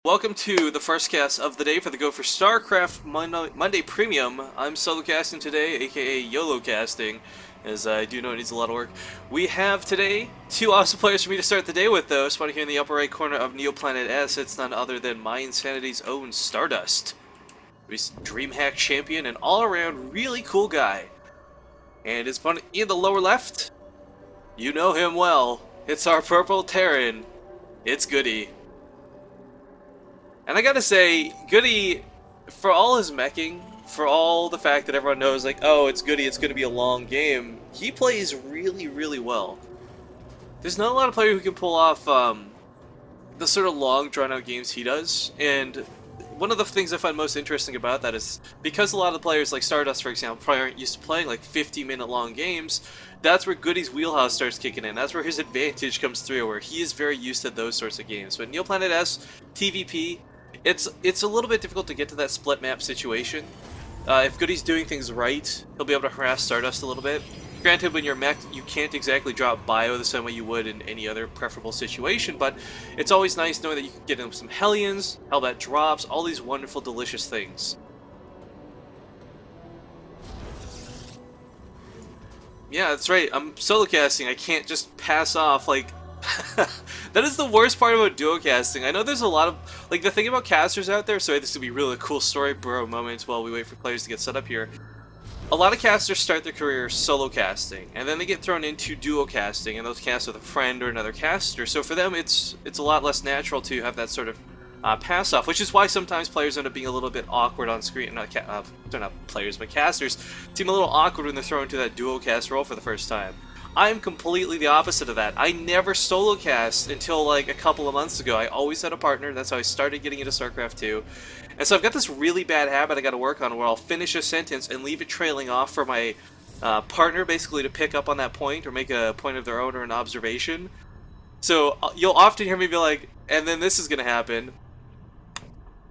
Welcome to the first cast of the day for the Go for StarCraft Monday Premium. I'm solo casting today, aka YOLO casting, as I do know it needs a lot of work. We have today two awesome players for me to start the day with, though. Spotted here in the upper right corner of Neoplanet S, it's none other than my Insanity's own Stardust. He's DreamHack champion and all-around really cool guy. And his opponent in the lower left, you know him well. It's our purple Terran. It's GoOdy. And I gotta say, GoOdy, for all his meching, for all the fact that everyone knows, like, oh, it's GoOdy, it's gonna be a long game, he plays really, really well. There's not a lot of players who can pull off the sort of long, drawn-out games he does, and one of the things I find most interesting about that is, because a lot of the players, like Stardust, for example, probably aren't used to playing, like, 50-minute long games, that's where GoOdy's wheelhouse starts kicking in. That's where his advantage comes through, where he is very used to those sorts of games. But Neoplanet S, TVP, it's a little bit difficult to get to that split map situation. If GoOdy's doing things right, he'll be able to harass Stardust a little bit. Granted, when you're mech, you can't exactly drop bio the same way you would in any other preferable situation, but it's always nice knowing that you can get in some Hellions, how that drops, all these wonderful, delicious things. Yeah, that's right, I'm solo casting, I can't just pass off, like... That is the worst part about duo casting. I know there's a lot of, like, the thing about casters out there, so this would be really cool story bro moments while we wait for players to get set up here. A lot of casters start their career solo casting, and then they get thrown into duo casting, and those cast with a friend or another caster. So for them, it's a lot less natural to have that sort of pass off, which is why sometimes players end up being a little bit awkward on screen. They're not players, but casters seem a little awkward when they're thrown into that duo cast role for the first time. I'm completely the opposite of that. I never solo cast until like a couple of months ago. I always had a partner. That's how I started getting into StarCraft 2. And so I've got this really bad habit I got to work on where I'll finish a sentence and leave it trailing off for my partner basically to pick up on that point or make a point of their own or an observation. So you'll often hear me be like, and then this is going to happen.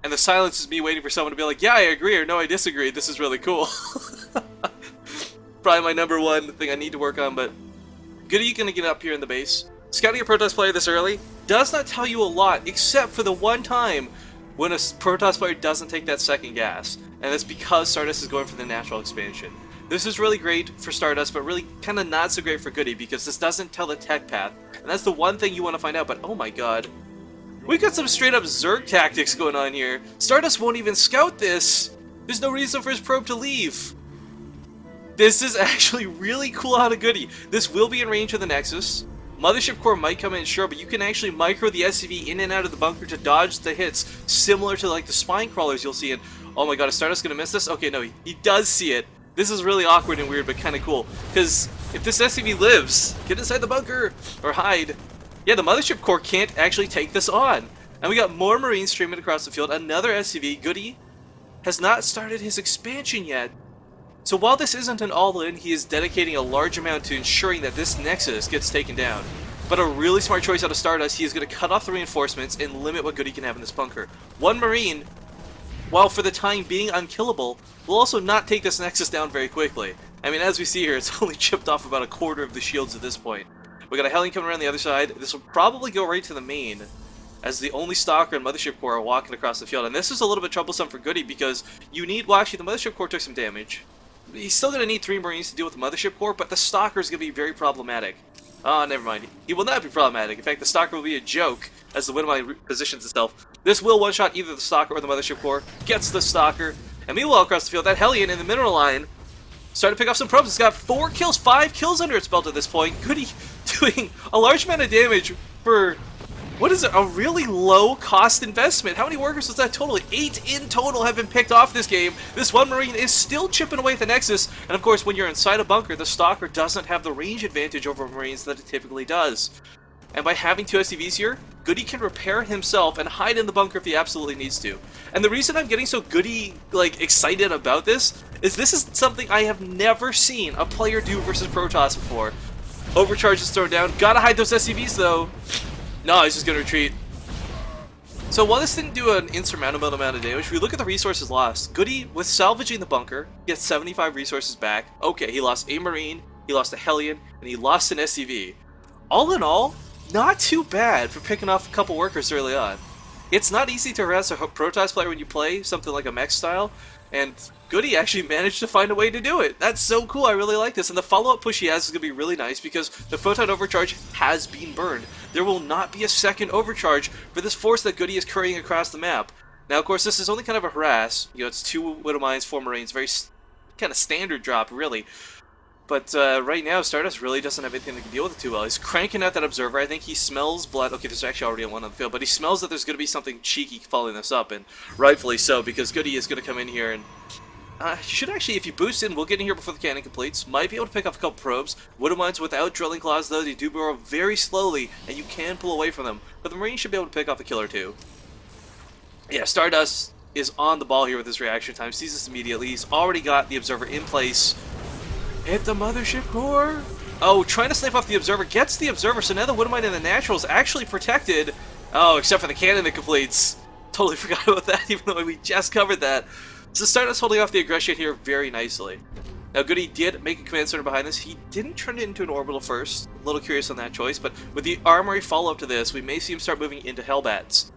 And the silence is me waiting for someone to be like, yeah, I agree, or no, I disagree. This is really cool. Probably my number one thing I need to work on, but GoOdy gonna get up here in the base. Scouting a Protoss player this early does not tell you a lot, except for the one time when a Protoss player doesn't take that second gas, and that's because Stardust is going for the natural expansion. This is really great for Stardust, but really kind of not so great for GoOdy, because this doesn't tell the tech path, and that's the one thing you want to find out, but oh my god. We've got some straight up Zerg tactics going on here. Stardust won't even scout this! There's no reason for his probe to leave. This is actually really cool out of GoOdy. This will be in range of the Nexus. Mothership Core might come in, sure, but you can actually micro the SCV in and out of the bunker to dodge the hits, similar to like the spine crawlers you'll see in... Oh my god, is Stardust gonna miss this? Okay, no, he does see it. This is really awkward and weird, but kind of cool. Because if this SCV lives, get inside the bunker! Or hide. Yeah, the Mothership Core can't actually take this on. And we got more Marines streaming across the field. Another SCV. GoOdy has not started his expansion yet. So while this isn't an all-in, he is dedicating a large amount to ensuring that this Nexus gets taken down. But a really smart choice out of Stardust, he is going to cut off the reinforcements and limit what GoOdy can have in this bunker. One Marine, while for the time being unkillable, will also not take this Nexus down very quickly. I mean, as we see here, it's only chipped off about a quarter of the shields at this point. We got a Hellion coming around the other side. This will probably go right to the main, as the only Stalker and Mothership Core are walking across the field. And this is a little bit troublesome for GoOdy because you need... Well, actually, the Mothership Core took some damage. He's still going to need 3 Marines to deal with the Mothership Core, but the Stalker is going to be very problematic. Oh, never mind. He will not be problematic. In fact, the Stalker will be a joke as the Widowmine positions itself. This will one-shot either the Stalker or the Mothership Core. Gets the Stalker. And meanwhile, across the field, that Hellion in the mineral line starting to pick up some probes. It's got 4 kills, 5 kills under its belt at this point. GoOdy doing a large amount of damage for... What is it? A really low cost investment. How many workers was that total? 8 in total have been picked off this game. This one Marine is still chipping away at the Nexus. And of course, when you're inside a bunker, the Stalker doesn't have the range advantage over Marines that it typically does. And by having 2 SCVs here, GoOdy can repair himself and hide in the bunker if he absolutely needs to. And the reason I'm getting so GoOdy, like, excited about this is something I have never seen a player do versus Protoss before. Overcharge is thrown down. Gotta hide those SCVs though. No, he's just gonna retreat. So while this didn't do an insurmountable amount of damage, if we look at the resources lost, GoOdy, with salvaging the bunker, gets 75 resources back. Okay, he lost a Marine, he lost a Hellion, and he lost an SCV. All in all, not too bad for picking off a couple workers early on. It's not easy to harass a Protoss player when you play something like a mech style, and GoOdy actually managed to find a way to do it. That's so cool, I really like this, and the follow-up push he has is going to be really nice because the Photon Overcharge has been burned. There will not be a second overcharge for this force that GoOdy is currying across the map. Now, of course, this is only kind of a harass. You know, it's 2 Widow Mines, 4 Marines, very kind of standard drop, really. But right now, Stardust really doesn't have anything that can deal with it too well. He's cranking out that Observer. I think he smells blood. Okay, there's actually already one on the field, but he smells that there's going to be something cheeky following this up, and rightfully so, because GoOdy is going to come in here and should actually, if you boost in, we'll get in here before the cannon completes. Might be able to pick up a couple probes. Widow Mines without drilling claws, though, they do burrow very slowly, and you can pull away from them. But the Marines should be able to pick off a kill or two. Yeah, Stardust is on the ball here with his reaction time. Sees this immediately. He's already got the Observer in place. Hit the Mothership Core! Oh, trying to snipe off the Observer. Gets the Observer, so now the Widow Mine and the Natural is actually protected. Oh, except for the cannon that completes. Totally forgot about that, even though we just covered that. So Stardust holding off the aggression here very nicely. Now GoOdy did make a command center behind this. He didn't turn it into an orbital first. A little curious on that choice, but with the armory follow-up to this, we may see him start moving into Hellbats.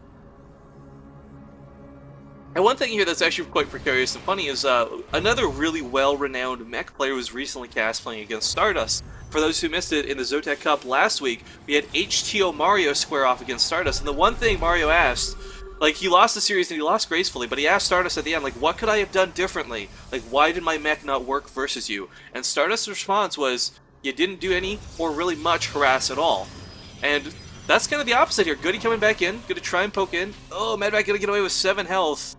And one thing here that's actually quite precarious and funny is another really well-renowned mech player was recently cast playing against Stardust. For those who missed it, in the Zotac Cup last week, we had HTO Mario square off against Stardust, and the one thing Mario asked, like, he lost the series and he lost gracefully, but he asked Stardust at the end, like, what could I have done differently? Like, why did my mech not work versus you? And Stardust's response was, you didn't do any or really much harass at all. And that's kind of the opposite here. GoOdy coming back in, gonna try and poke in. Oh, Medvac gonna get away with 7 health.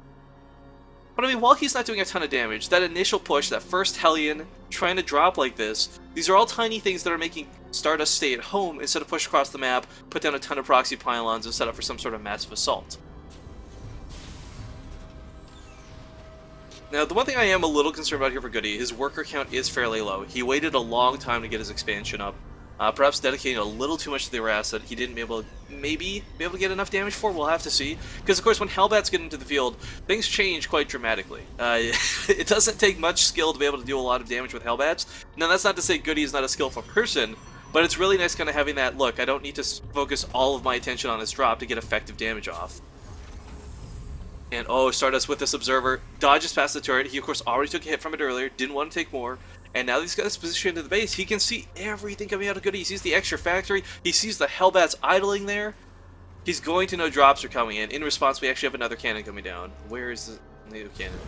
But I mean, while he's not doing a ton of damage, that initial push, that first Hellion, trying to drop like this, these are all tiny things that are making Stardust stay at home instead of push across the map, put down a ton of proxy pylons, and set up for some sort of massive assault. Now, the one thing I am a little concerned about here for GoOdy, his worker count is fairly low. He waited a long time to get his expansion up, perhaps dedicating a little too much to the harass that he didn't maybe be able to get enough damage for. We'll have to see. Because, of course, when Hellbats get into the field, things change quite dramatically. It doesn't take much skill to be able to do a lot of damage with Hellbats. Now, that's not to say GoOdy is not a skillful person, but it's really nice kind of having that, look, I don't need to focus all of my attention on his drop to get effective damage off. And oh, Stardust with this Observer, dodges past the turret. He, of course, already took a hit from it earlier, didn't want to take more. And now that he's got this position into the base, he can see everything coming out of GoOdy. He sees the extra factory, he sees the Hellbats idling there. He's going to know drops are coming in. In response, we actually have another cannon coming down. Where is the native cannon?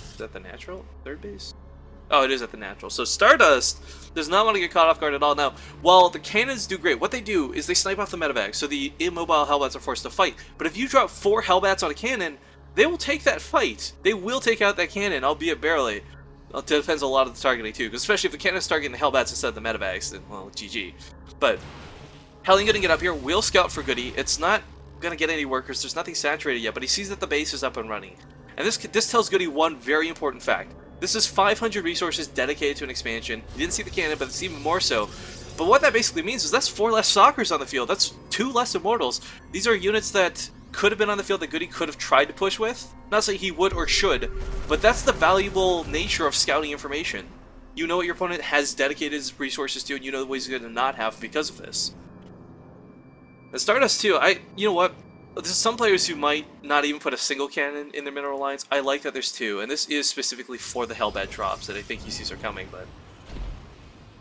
Is that the natural? Third base? Oh, it is at the natural. So Stardust does not want to get caught off guard at all. Now, while the cannons do great, what they do is they snipe off the medevac, so the immobile Hellbats are forced to fight. But if you drop 4 Hellbats on a cannon, they will take that fight. They will take out that cannon, albeit barely. It depends a lot of the targeting too, because especially if the cannon's targeting the Hellbats instead of the medevacs, then, well, GG. But Hellion gonna get up here, will scout for GoOdy. It's not gonna get any workers, there's nothing saturated yet, but he sees that the base is up and running. And this tells GoOdy one very important fact. This is 500 resources dedicated to an expansion. You didn't see the cannon, but it's even more so. But what that basically means is that's 4 less Stalkers on the field, that's 2 less Immortals. These are units that could have been on the field that GoOdy could have tried to push with. Not saying he would or should, but that's the valuable nature of scouting information. You know what your opponent has dedicated his resources to, and you know the ways he's going to not have because of this. And Stardust too, you know what? There's some players who might not even put a single cannon in their mineral lines. I like that there's 2, and this is specifically for the Hellbat drops that I think he sees are coming, but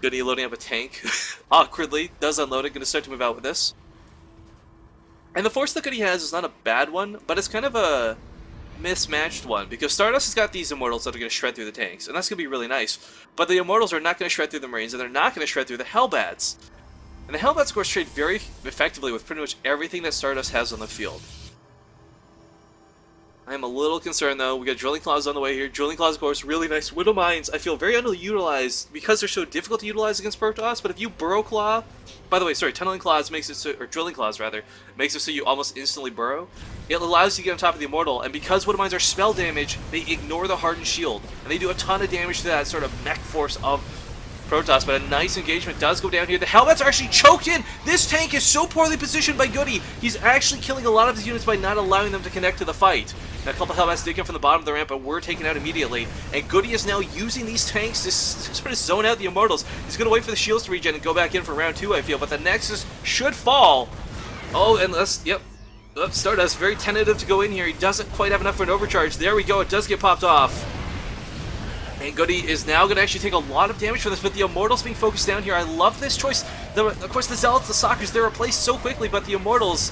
GoOdy loading up a tank. Awkwardly, does unload it, going to start to move out with this. And the force that GoOdy has is not a bad one, but it's kind of a mismatched one, because Stardust has got these Immortals that are going to shred through the tanks, and that's going to be really nice. But the Immortals are not going to shred through the Marines, and they're not going to shred through the Hellbats. And the Hellbats, of course, trade very effectively with pretty much everything that Stardust has on the field. I'm a little concerned, though. We got Drilling Claws on the way here. Drilling Claws, of course, really nice. Widow Mines, I feel very underutilized because they're so difficult to utilize against Protoss, but if you Burrow Claw... By the way, sorry, Tunneling Claws makes it so... Or Drilling Claws, rather. Makes it so you almost instantly burrow. It allows you to get on top of the Immortal, and because Widow Mines are spell damage, they ignore the Hardened Shield. And they do a ton of damage to that sort of mech force of Protoss, but a nice engagement does go down here. The Hellbats are actually choked in! This tank is so poorly positioned by GoOdy. He's actually killing a lot of his units by not allowing them to connect to the fight. Now, a couple Hellbats did come from the bottom of the ramp, but were taken out immediately. And GoOdy is now using these tanks to sort of zone out the Immortals. He's going to wait for the shields to regen and go back in for round 2, I feel. But the Nexus should fall. Oh, and let's... Yep. Stardust very tentative to go in here. He doesn't quite have enough for an overcharge. There we go. It does get popped off. And GoOdy is now going to actually take a lot of damage for this, but the Immortals being focused down here. I love this choice. Of course, the Zealots, the Sockers, they're replaced so quickly, but the Immortals,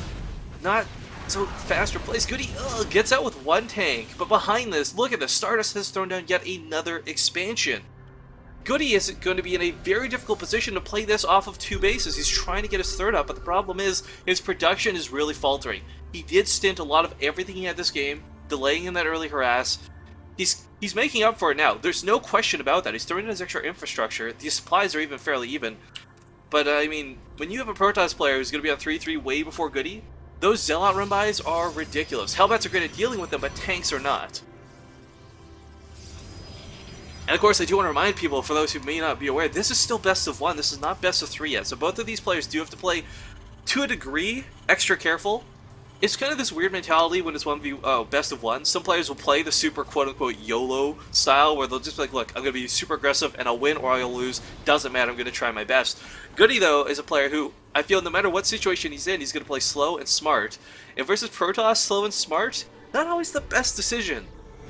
not so fast replaced. GoOdy gets out with one tank, but behind this, look at this. Stardust has thrown down yet another expansion. GoOdy is going to be in a very difficult position to play this off of two bases. He's trying to get his third up, but the problem is his production is really faltering. He did stint a lot of everything he had this game, delaying in that early harass. He's making up for it now. There's no question about that. He's throwing in his extra infrastructure. The supplies are even fairly even. But, I mean, when you have a Protoss player who's going to be on 3-3 way before GoOdy, those Zealot run-bys are ridiculous. Hellbats are great at dealing with them, but tanks are not. And of course, I do want to remind people, for those who may not be aware, this is still best of one. This is not best of three yet. So both of these players do have to play, to a degree, extra careful. It's kind of this weird mentality when it's best of one. Some players will play the super quote-unquote YOLO style, where they'll just be like, look, I'm going to be super aggressive, and I'll win or I'll lose. Doesn't matter, I'm going to try my best. GoOdy, though, is a player who, I feel no matter what situation he's in, he's going to play slow and smart. And versus Protoss, slow and smart, not always the best decision.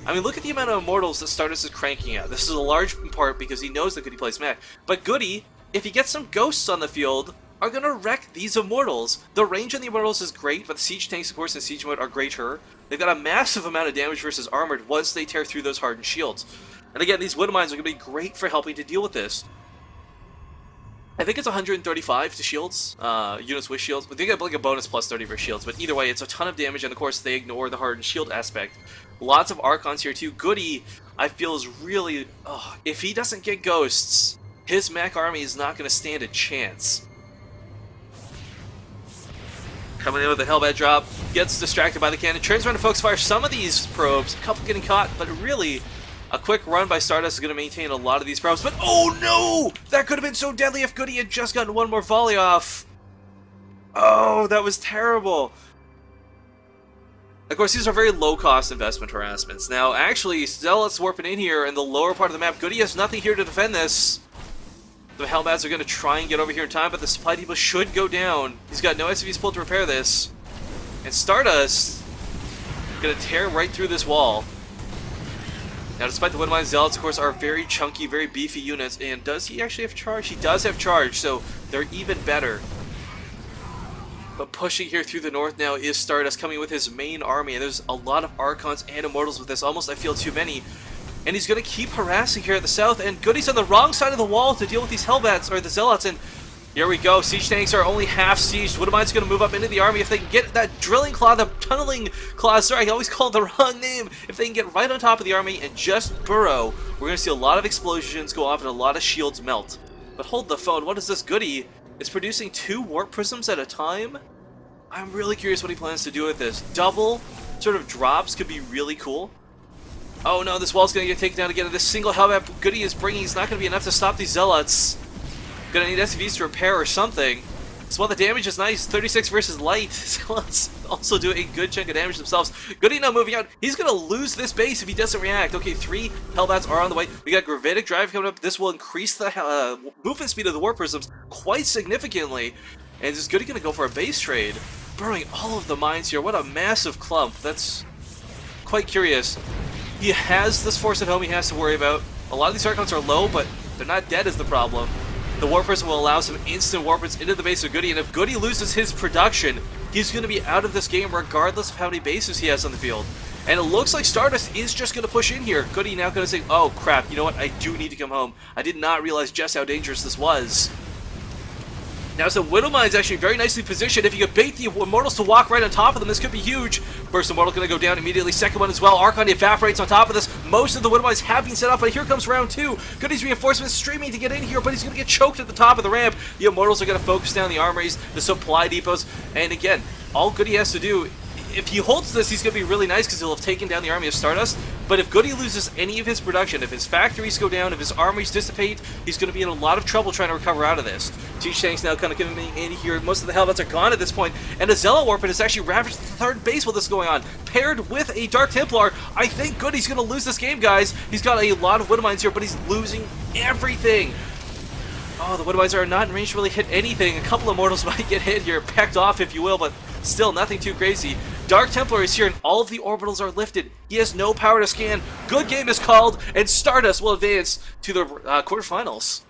I mean, look at the amount of Immortals that Stardust is cranking out. This is a large part because he knows that GoOdy plays mech. But GoOdy, if he gets some ghosts on the field, are going to wreck these Immortals. The range on the Immortals is great, but the siege tanks, of course, in siege mode are greater. They've got a massive amount of damage versus armored once they tear through those hardened shields. And again, these Widow Mines are going to be great for helping to deal with this. I think it's 135 to shields, units with shields, but they get like a bonus plus 30 for shields. But either way, it's a ton of damage, and of course, they ignore the hardened shield aspect. Lots of Archons here too. GoOdy, I feel, is really... if he doesn't get ghosts, his mech army is not going to stand a chance. Coming in with a Hellbat drop, gets distracted by the cannon, turns around to focus fire some of these probes, a couple getting caught, but really, a quick run by Stardust is going to maintain a lot of these probes. But oh no! That could have been so deadly if GoOdy had just gotten one more volley off. Oh, that was terrible. Of course, these are very low-cost investment harassments. Now, actually, Zealots warping in here in the lower part of the map. GoOdy has nothing here to defend this. The Hellbats are going to try and get over here in time, but the supply depot should go down. He's got no SCVs pulled to repair this. And Stardust going to tear right through this wall. Now, despite the Windmine, Zealots, of course, are very chunky, very beefy units. And does he actually have charge? He does have charge, so they're even better. But pushing here through the north now is Stardust, coming with his main army. And there's a lot of Archons and Immortals with this. Almost, I feel, too many. And he's going to keep harassing here at the south, and GoOdy's on the wrong side of the wall to deal with these Hellbats, or the Zealots, and here we go. Siege tanks are only half sieged. Widow Mine's going to move up into the army if they can get that drilling claw, the tunneling claw, sorry, I always call it the wrong name. If they can get right on top of the army and just burrow, we're going to see a lot of explosions go off and a lot of shields melt. But hold the phone, what is this? GoOdy is producing 2 warp prisms at a time? I'm really curious what he plans to do with this. Double sort of drops could be really cool. Oh no, this wall's gonna get taken down again. This single Hellbat GoOdy is bringing is not gonna be enough to stop these Zealots. Gonna need SCVs to repair or something. So while the damage is nice, 36 versus light, Zealots also do a good chunk of damage themselves. GoOdy now moving out. He's gonna lose this base if he doesn't react. Okay, 3 Hellbats are on the way. We got Gravitic Drive coming up. This will increase the movement speed of the Warp Prisms quite significantly. And is GoOdy gonna go for a base trade? Burrowing all of the mines here. What a massive clump. That's quite curious. He has this force at home he has to worry about. A lot of these Archons are low, but they're not dead is the problem. The Warp Prism will allow some instant warpers into the base of GoOdy, and if GoOdy loses his production, he's going to be out of this game regardless of how many bases he has on the field. And it looks like Stardust is just going to push in here. GoOdy now going to say, oh crap, you know what, I do need to come home. I did not realize just how dangerous this was. Now, so Widow Mine's actually very nicely positioned. If you could bait the Immortals to walk right on top of them, this could be huge. First Immortal going to go down immediately. Second one as well. Archon evaporates on top of this. Most of the Widow Mines have been set up, but here comes round 2. GoOdy's reinforcements streaming to get in here, but he's going to get choked at the top of the ramp. The Immortals are going to focus down the armories, the supply depots, and again, all GoOdy has to do, if he holds this, he's going to be really nice because he'll have taken down the army of Stardust. But if GoOdy loses any of his production, if his factories go down, if his armies dissipate, he's going to be in a lot of trouble trying to recover out of this. Siege tanks now kind of coming in here. Most of the Hellbats are gone at this point, and a Zealot Warpin has actually ravaged the third base with this going on. Paired with a Dark Templar, I think GoOdy's going to lose this game, guys. He's got a lot of Widow Mines here, but he's losing everything. Oh, the Widow Mines are not in range to really hit anything. A couple of Immortals might get hit here, pecked off, if you will, but Still nothing too crazy. Dark Templar is here and all of the orbitals are lifted. He has no power to scan. Good game is called, and Stardust will advance to the quarterfinals.